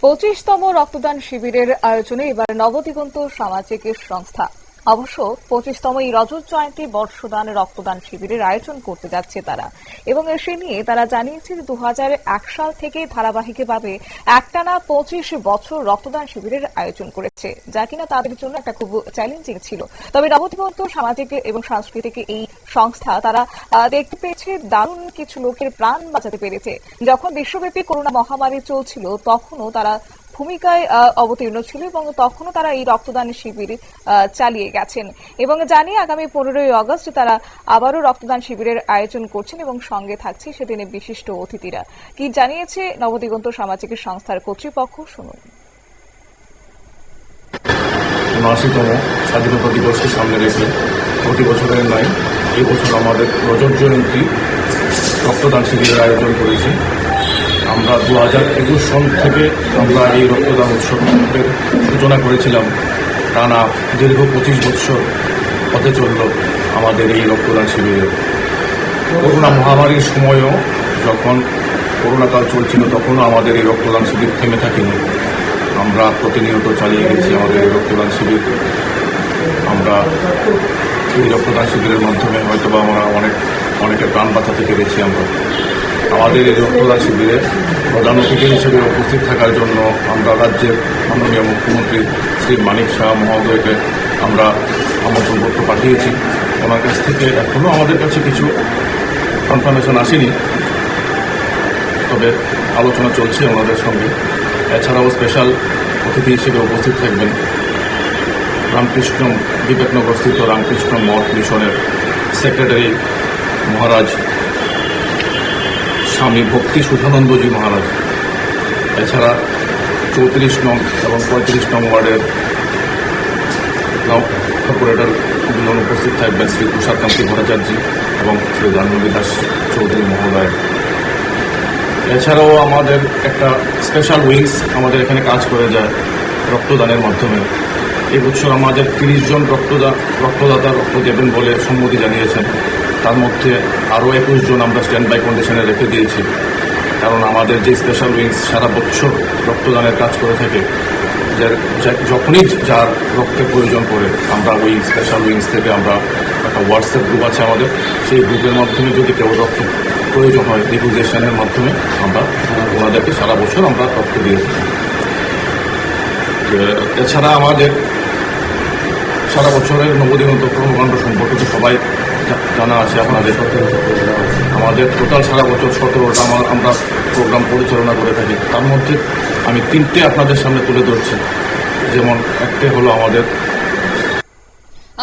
25তম রক্তদান শিবিরের আয়োজনে এবার নবদিগন্ত সামাজিক সংস্থা অবশ্য 25তম এই রজত জয়ন্তী বর্ষদান রক্তদান শিবিরের আয়োজন করতে যাচ্ছে তারা এবং সে নিয়ে তারা জানিয়েছে যে 2001 সাল থেকে ধারাবাহিকভাবে একটানা 25 বছর রক্তদান শিবিরের আয়োজন করেছে, যা কিনা তাদের জন্য একটা খুব চ্যালেঞ্জিং ছিল। তবে নবদিগন্ত সামাজিক এবং সাংস্কৃতিক এই সংস্থা তারা দেখতে পেয়েছে দারুণ কিছু লোকের প্রাণ বাঁচাতে পেরেছে। যখন বিশ্বব্যাপী করোনা মহামারী চলছিল তখনও তারা ভূমিকায় অবতীর্ণ ছিল এবং তখনও তারা এই রক্তদান শিবির চালিয়ে গেছেন এবং জানিয়ে আগামী 15ই আগস্ট তারা আবারও রক্তদান শিবিরের আয়োজন করছেন এবং সঙ্গে থাকছে সেদিনে বিশিষ্ট অতিথিরা। কি জানিয়েছে নবদিগন্ত সামাজিক সংস্থার কর্তৃপক্ষ, শুনুন। 79তম স্বাধীনতা দিবসকে সামনে রেখে প্রতি বছরের নয়, এই বছর আমাদের রজত জয়ন্তী রক্তদান শিবিরের আয়োজন করেছি। আমরা 2021 সাল থেকে আমরা এই রক্তদান উৎসবের সূচনা করেছিলাম। টানা দীর্ঘ 25 বছর হতে চলল আমাদের এই রক্তদান শিবিরে। করোনা মহামারীর সময়ও যখন করোনাকাল চলছিল তখনও আমাদের এই রক্তদান শিবির থেমে থাকেনি। আমরা প্রতিনিয়ত চালিয়ে গেছি আমাদের এই রক্তদান শিবির। আমরা এই রক্তদান শিবিরের মাধ্যমে হয়তোবা আমরা অনেকের প্রাণ বাঁচাতে পেরেছি। আমাদের এই রক্তদান শিবিরে প্রধান অতিথি হিসেবে উপস্থিত থাকার জন্য আমরা রাজ্যের মাননীয় মুখ্যমন্ত্রী শ্রী মানিক শাহ মহোদয়কে আমরা আমন্ত্রণপত্র পাঠিয়েছি। ওনার কাছ থেকে এখনও আমাদের কাছে কিছু কনফার্মেশন আসেনি, তবে আলোচনা চলছে ওনাদের সঙ্গে। এছাড়াও স্পেশাল অতিথি হিসেবে উপস্থিত থাকবেন রামকৃষ্ণ বিবেকনগরস্থিত রামকৃষ্ণ মঠ মিশনের সেক্রেটারি মহারাজ স্বামী ভক্তি সুধানন্দজি মহারাজ। এছাড়া 34 নং এবং 35 নং ওয়ার্ডের কর্পোরেটর দুজন উপস্থিত থাকবেন, শ্রী তুষারকান্তি ভট্টাচার্য এবং শ্রী জাহ্নবী দাস চৌধুরী মহোদয়। এছাড়াও আমাদের একটা স্পেশাল উইংস আমাদের এখানে কাজ করে যায় রক্তদানের মাধ্যমে। এই বছর আমাদের 30 জন রক্তদাতা রক্ত দেবেন বলে সম্মতি জানিয়েছেন। তার মধ্যে আরও 21 জন আমরা স্ট্যান্ড বাই কন্ডিশনে রেখে দিয়েছি, কারণ আমাদের যে স্পেশাল উইংস সারা বছর রক্তদানের কাজ করে থাকে। যখনই যার রক্তের প্রয়োজন পড়ে আমরা ওই স্পেশাল উইংস থেকে আমরা একটা হোয়াটসঅ্যাপ গ্রুপ আছে আমাদের, সেই গ্রুপের মাধ্যমে যদি কেউ রক্ত প্রয়োজন হয় রিকুইজিশনের মাধ্যমে আমরা ওনাদেরকে সারা বছর আমরা রক্ত দিয়ে থাকি। এছাড়া আমাদের সারা বছরের নবদিগন্ত কর্মকাণ্ড সম্পর্কে সবাই জানা আছে আপনাদের। আমাদের টোটাল সারা বছর 17টা আমরা প্রোগ্রাম পরিচালনা করে থাকি। তার মধ্যে আমি 3টে আপনাদের সামনে তুলে ধরছি। যেমন একটা হলো আমাদের,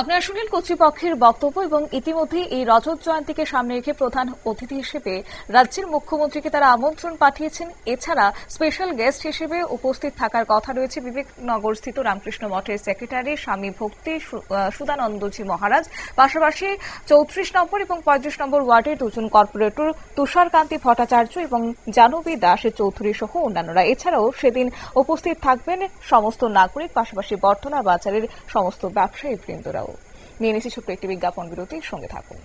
আপনারা শুনলেন কর্তৃপক্ষের বক্তব্য এবং ইতিমধ্যে এই রজত জয়ন্তীকে সামনে রেখে প্রধান অতিথি হিসেবে রাজ্যের মুখ্যমন্ত্রীকে তারা আমন্ত্রণ পাঠিয়েছেন। এছাড়া স্পেশাল গেস্ট হিসেবে উপস্থিত থাকার কথা রয়েছে বিবেকনগরস্থিত রামকৃষ্ণ মঠের সেক্রেটারি স্বামী ভক্তি সুধানন্দজি মহারাজ, পাশাপাশি 34 নম্বর এবং 35 নম্বর ওয়ার্ডের দুজন কর্পোরেটর তুষারকান্তি ভট্টাচার্য এবং জাহ্নবী দাস চৌধুরী সহ অন্যান্যরা। এছাড়াও সেদিন উপস্থিত থাকবেন সমস্ত নাগরিক, পাশাপাশি বর্তলা বাজারের সমস্ত ব্যবসায়ী বৃন্দরাও। নিয়ে নিচ্ছি ছোট্ট একটি বিজ্ঞাপন বিরতির সঙ্গে থাকুন।